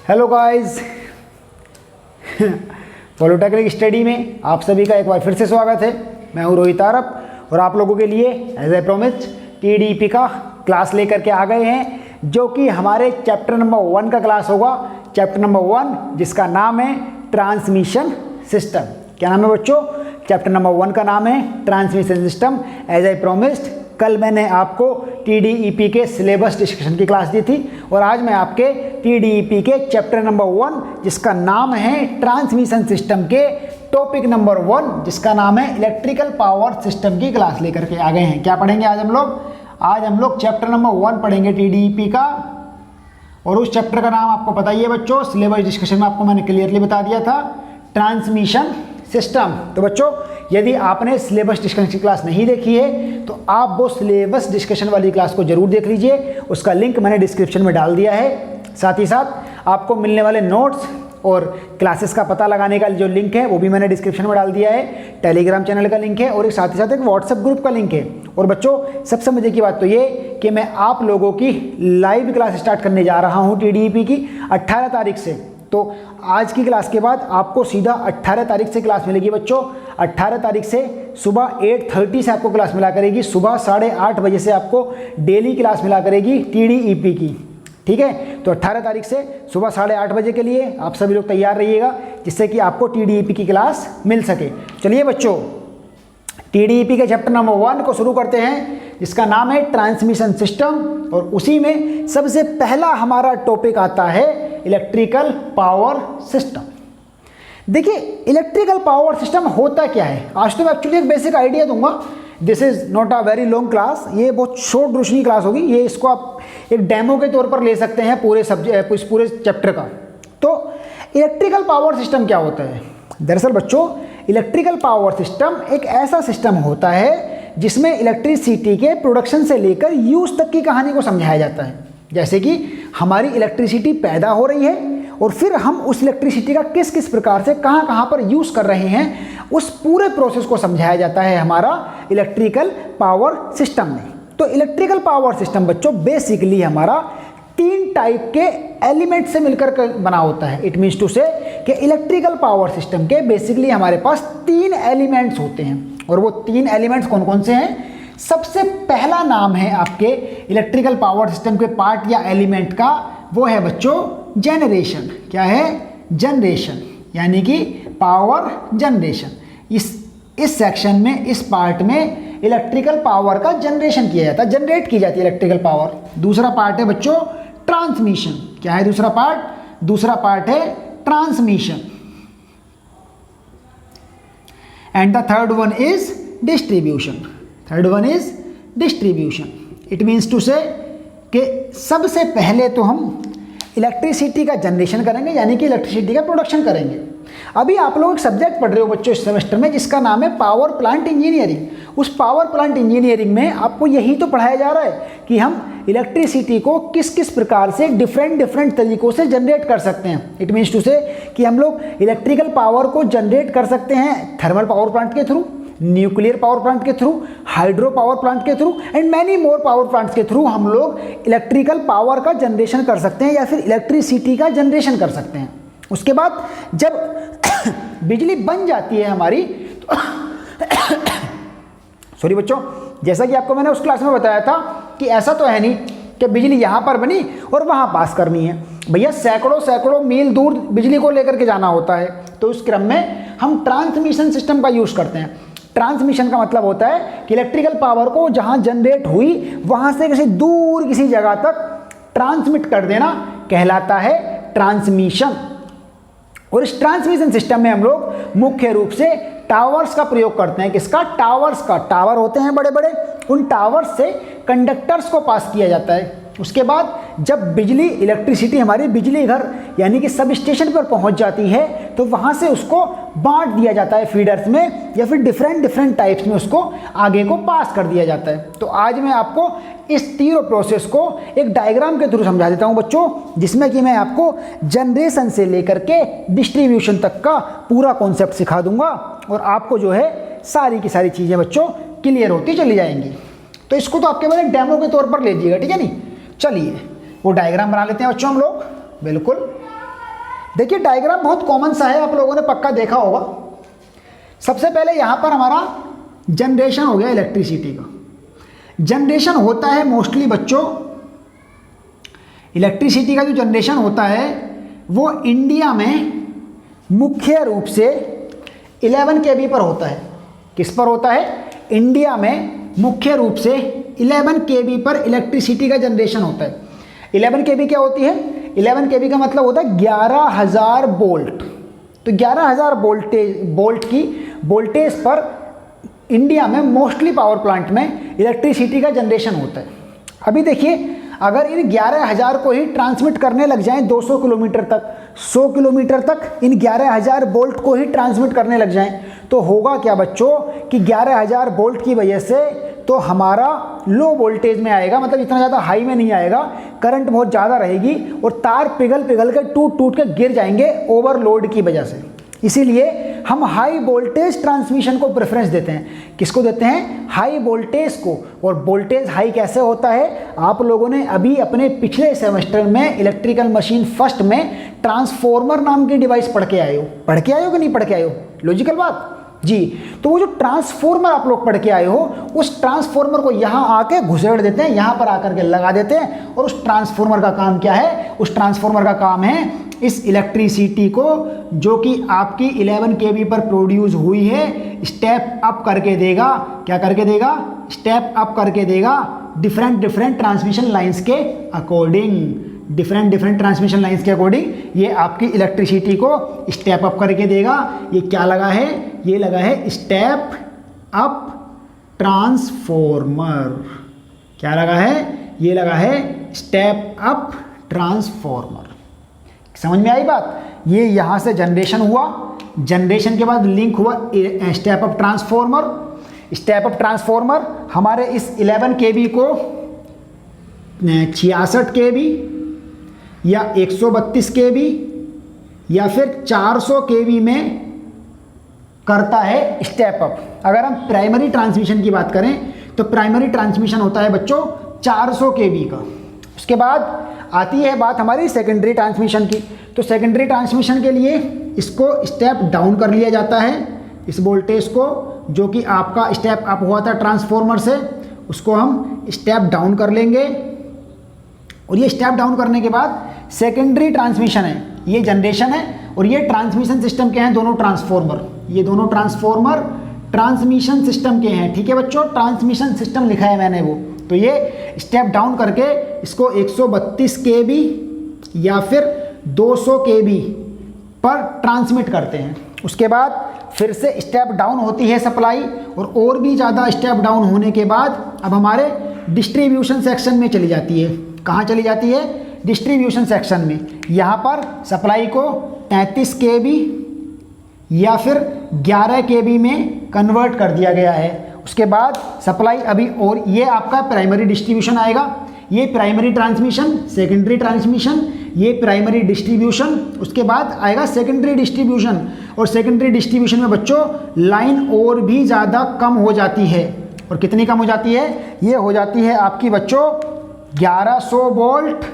Hello guys, polytechnic study में आप सभी का एक बार फिर से स्वागत है। मैं हूं रोहित आरब और आप लोगों के लिए एज ए प्रोमिस्ड टीडीपी का क्लास लेकर के आ गए हैं, जो कि हमारे चैप्टर नंबर 1 का क्लास होगा। चैप्टर नंबर 1 जिसका नाम है ट्रांसमिशन सिस्टम। क्या नाम है बच्चों? चैप्टर नंबर 1 का नाम है transmission system. As a promised कल मैंने आपको टीडीईपी के सिलेबस डिस्कशन की क्लास दी थी और आज मैं आपके टीडीईपी के चैप्टर नंबर 1 जिसका नाम है ट्रांसमिशन सिस्टम के टॉपिक नंबर 1 जिसका नाम है इलेक्ट्रिकल पावर सिस्टम की क्लास लेकर के आ गए हैं। क्या पढ़ेंगे आज हम लोग? आज हम लोग चैप्टर नंबर 1 पढ़ेंगे टीडीईपी का, और उस चैप्टर का नाम आपको पता ही है बच्चों, सिलेबस डिस्कशन में आपको मैंने क्लियरली बता दिया था, ट्रांसमिशन सिस्टम। तो बच्चों यदि आपने सिलेबस डिस्कशन की क्लास नहीं देखी है तो आप वो सिलेबस डिस्कशन वाली क्लास को जरूर देख लीजिए। उसका लिंक मैंने डिस्क्रिप्शन में डाल दिया है। साथ ही साथ आपको मिलने वाले नोट्स और क्लासेस का पता लगाने का जो लिंक है वो भी मैंने डिस्क्रिप्शन में डाल दिया है। टेलीग्राम चैनल का लिंक है और साथ ही साथ एक व्हाट्सएप ग्रुप का लिंक है। और बच्चों सबसे मजे की बात तो ये कि मैं आप लोगों की लाइव क्लास स्टार्ट करने जा रहा हूँ टीडीईपी की 18 तारीख से। तो आज की क्लास के बाद आपको सीधा 18 तारीख से क्लास मिलेगी बच्चों। 18 तारीख से सुबह 8:30 से आपको क्लास मिला करेगी, सुबह 8:30 बजे से आपको डेली क्लास मिला करेगी टीडीईपी की। ठीक है, तो 18 तारीख से सुबह 8:30 बजे के लिए आप सभी लोग तैयार रहिएगा, जिससे कि आपको टीडीईपी की क्लास मिल सके। चलिए बच्चों, टीडीईपी के चैप्टर नंबर 1 को शुरू करते हैं, जिसका नाम है ट्रांसमिशन सिस्टम। और उसी में सबसे पहला हमारा टॉपिक आता है इलेक्ट्रिकल पावर सिस्टम। देखिए, इलेक्ट्रिकल पावर सिस्टम होता क्या है? आज तो मैं एक्चुअली एक बेसिक आइडिया दूंगा। This is not a very long class, ये बहुत शॉर्ट रोशनी क्लास होगी। ये इसको आप एक डेमो के तौर पर ले सकते हैं पूरे पूरे चैप्टर का। तो इलेक्ट्रिकल पावर सिस्टम क्या होता है? दरअसल बच्चों, इलेक्ट्रिकल पावर सिस्टम एक ऐसा सिस्टम होता है जिसमें इलेक्ट्रिसिटी के प्रोडक्शन से लेकर यूज तक की कहानी को समझाया जाता है। जैसे कि हमारी इलेक्ट्रिसिटी पैदा हो रही है और फिर हम उस इलेक्ट्रिसिटी का किस किस प्रकार से कहाँ कहाँ पर यूज़ कर रहे हैं, उस पूरे प्रोसेस को समझाया जाता है हमारा इलेक्ट्रिकल पावर सिस्टम में। तो इलेक्ट्रिकल पावर सिस्टम बच्चों बेसिकली हमारा 3 टाइप के एलिमेंट से मिलकर बना होता है। इट मीन्स टू से कि इलेक्ट्रिकल पावर सिस्टम के बेसिकली हमारे पास 3 एलिमेंट्स होते हैं। और वो 3 एलिमेंट्स कौन कौन से हैं? सबसे पहला नाम है आपके इलेक्ट्रिकल पावर सिस्टम के पार्ट या एलिमेंट का, वो है बच्चों जनरेशन। क्या है? जनरेशन, यानी कि पावर जनरेशन। इस सेक्शन में, इस पार्ट में इलेक्ट्रिकल पावर का जनरेशन किया जाता है, जनरेट की जाती है इलेक्ट्रिकल पावर। दूसरा पार्ट है बच्चों ट्रांसमिशन। क्या है दूसरा पार्ट? दूसरा पार्ट है transmission. And the third one is distribution. Third one is distribution. It means to say कि सबसे पहले तो हम इलेक्ट्रिसिटी का जनरेशन करेंगे, यानी कि इलेक्ट्रिसिटी का प्रोडक्शन करेंगे। अभी आप लोग एक सब्जेक्ट पढ़ रहे हो बच्चों इस सेमेस्टर में, जिसका नाम है पावर प्लांट इंजीनियरिंग। उस पावर प्लांट इंजीनियरिंग में आपको यही तो पढ़ाया जा रहा है कि हम इलेक्ट्रिसिटी को किस किस प्रकार से डिफरेंट तरीकों से जनरेट कर सकते हैं। इट मीन्स टू से कि हम लोग इलेक्ट्रिकल पावर को जनरेट कर सकते हैं थर्मल पावर प्लांट के थ्रू, न्यूक्लियर पावर प्लांट के थ्रू, हाइड्रो पावर प्लांट के through and many more power plants के थ्रू हम लोग इलेक्ट्रिकल पावर का जनरेशन कर सकते हैं या फिर इलेक्ट्रिसिटी का जनरेशन कर सकते हैं। उसके बाद जब बिजली बन जाती है हमारी तो सॉरी बच्चों, जैसा कि आपको मैंने उस क्लास में बताया था कि ऐसा तो है नहीं कि बिजली यहाँ पर बनी और वहाँ पास करनी है। भैया सैकड़ों मील दूर बिजली को लेकर के जाना होता है। तो उस क्रम में हम ट्रांसमिशन सिस्टम का यूज़ करते हैं। ट्रांसमिशन का मतलब होता है कि इलेक्ट्रिकल पावर को जहाँ जनरेट हुई वहाँ से किसी दूर किसी जगह तक ट्रांसमिट कर देना कहलाता है ट्रांसमिशन। और इस ट्रांसमिशन सिस्टम में हम लोग मुख्य रूप से टावर्स का प्रयोग करते हैं। किसका? टावर्स का। टावर होते हैं बड़े बड़े, उन टावर्स से कंडक्टर्स को पास किया जाता है। उसके बाद जब बिजली इलेक्ट्रिसिटी हमारी बिजली घर यानी कि सब स्टेशन पर पहुंच जाती है तो वहां से उसको बांट दिया जाता है फीडर्स में, या फिर डिफरेंट टाइप्स में उसको आगे को पास कर दिया जाता है। तो आज मैं आपको इस तीनों प्रोसेस को एक डायग्राम के थ्रू समझा देता हूं बच्चों, जिसमें कि मैं आपको जनरेशन से लेकर के डिस्ट्रीब्यूशन तक का पूरा कॉन्सेप्ट सिखा दूंगा और आपको जो है सारी की सारी चीज़ें बच्चों क्लियर होती चली जाएंगी। तो इसको तो आपके मेरे डेमो के तौर पर लीजिएगा, ठीक है नहीं? चलिए वो डायग्राम बना लेते हैं बच्चों हम लोग। बिल्कुल देखिए डायग्राम बहुत कॉमन सा है, आप लोगों ने पक्का देखा होगा। सबसे पहले यहाँ पर हमारा जनरेशन हो गया इलेक्ट्रिसिटी का। जनरेशन होता है मोस्टली बच्चों, इलेक्ट्रिसिटी का जो जनरेशन होता है वो इंडिया में मुख्य रूप से 11 kV पर होता है। किस पर होता है? इंडिया में मुख्य रूप से 11 kV पर इलेक्ट्रिसिटी का जनरेशन होता है। 11 kV क्या होती है? 11 kV का मतलब होता है 11,000 वोल्ट। तो 11,000 वोल्ट की वोल्टेज पर इंडिया में मोस्टली पावर प्लांट में इलेक्ट्रिसिटी का जनरेशन होता है। अभी देखिए, अगर इन 11,000 को ही ट्रांसमिट करने लग जाएं 200 किलोमीटर तक, 100 किलोमीटर तक इन 11,000 वोल्ट को ही ट्रांसमिट करने लग जाएं, तो होगा क्या बच्चों कि 11,000 वोल्ट की वजह से तो हमारा लो वोल्टेज में आएगा, मतलब इतना ज़्यादा हाई में नहीं आएगा, करंट बहुत ज़्यादा रहेगी और तार पिघल पिघल के टूट के गिर जाएंगे ओवरलोड की वजह से। इसीलिए हम हाई वोल्टेज ट्रांसमिशन को प्रेफरेंस देते हैं। किसको देते हैं? हाई वोल्टेज को। और वोल्टेज हाई कैसे होता है? आप लोगों ने अभी अपने पिछले सेमेस्टर में इलेक्ट्रिकल मशीन फर्स्ट में ट्रांसफॉर्मर नाम की डिवाइस पढ़ के आए हो कि नहीं पढ़ के आए हो? लॉजिकल बात जी। तो वो जो ट्रांसफॉर्मर आप लोग पढ़ के आए हो, उस ट्रांसफॉर्मर को यहाँ आके घुसेड़ देते हैं, यहाँ पर आकर के लगा देते हैं। और उस ट्रांसफॉर्मर का काम क्या है? उस ट्रांसफॉर्मर का काम है इस इलेक्ट्रिसिटी को जो कि आपकी 11 kV पर प्रोड्यूस हुई है स्टेप अप करके देगा। क्या करके देगा? स्टेप अप करके देगा डिफरेंट ट्रांसमिशन लाइंस के अकॉर्डिंग। डिफरेंट ट्रांसमिशन लाइंस के अकॉर्डिंग ये आपकी इलेक्ट्रिसिटी को स्टेप अप करके देगा। ये क्या लगा है? ये लगा है स्टेप अप ट्रांसफॉर्मर। क्या लगा है? ये लगा है स्टेप अप ट्रांसफॉर्मर। समझ में आई बात? ये यहाँ से जनरेशन हुआ, जनरेशन के बाद लिंक हुआ step up transformer. Step up transformer हमारे इस 11 kV को 66 kV या 132 kV या फिर 400 kV में करता है स्टेप अप। अगर हम प्राइमरी ट्रांसमिशन की बात करें तो प्राइमरी ट्रांसमिशन होता है बच्चों 400 kV का। उसके बाद आती है बात हमारी सेकेंडरी ट्रांसमिशन की। तो सेकेंडरी ट्रांसमिशन के लिए इसको स्टेप डाउन कर लिया जाता है। इस वोल्टेज को जो कि आपका स्टेप अप हुआ था ट्रांसफॉर्मर से, उसको हम स्टेप डाउन कर लेंगे। और ये स्टेप डाउन करने के बाद सेकेंडरी ट्रांसमिशन है, ये जनरेशन है। और ये ट्रांसमिशन सिस्टम के हैं दोनों ट्रांसफॉर्मर। ये दोनों ट्रांसफॉर्मर ट्रांसमिशन सिस्टम के हैं। ठीक है बच्चों, ट्रांसमिशन सिस्टम लिखा है मैंने वो। तो ये स्टेप डाउन करके इसको 132 kV या फिर 200 kV पर ट्रांसमिट करते हैं। उसके बाद फिर से स्टेप डाउन होती है सप्लाई, और भी ज़्यादा स्टेप डाउन होने के बाद अब हमारे डिस्ट्रीब्यूशन सेक्शन में चली जाती है। कहाँ चली जाती है? डिस्ट्रीब्यूशन सेक्शन में। यहाँ पर सप्लाई को 33 kV या फिर 11 kV में कन्वर्ट कर दिया गया है। उसके बाद सप्लाई अभी, और ये आपका प्राइमरी डिस्ट्रीब्यूशन आएगा। ये प्राइमरी ट्रांसमिशन, सेकेंडरी ट्रांसमिशन, ये प्राइमरी डिस्ट्रीब्यूशन। उसके बाद आएगा सेकेंडरी डिस्ट्रीब्यूशन। और सेकेंडरी डिस्ट्रीब्यूशन में बच्चों लाइन और भी ज़्यादा कम हो जाती है। और कितनी कम हो जाती है? ये हो जाती है आपकी बच्चों 1100 वोल्ट